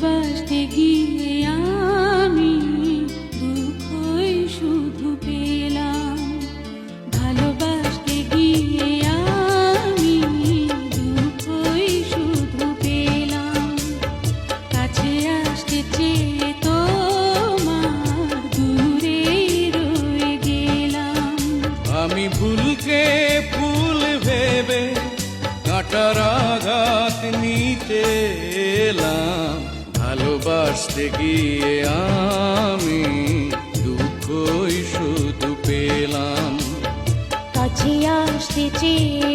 ভালোবাসতে গিয়ে আমি দুঃখই শুধু পেলাম। ভালোবাসতে গিয়ে আমি দুঃখই শুধু পেলাম। কাছে আসতে চেয়ে তোমার দূরে রয়ে গেলাম। আমি ভুলকে ফুল ভেবে কাঁটার আঘাত নিতে এলাম। ভালোবাসতে গিয়ে আমি দুঃখই শুধু পেলাম। কাছে আসতে চেয়ে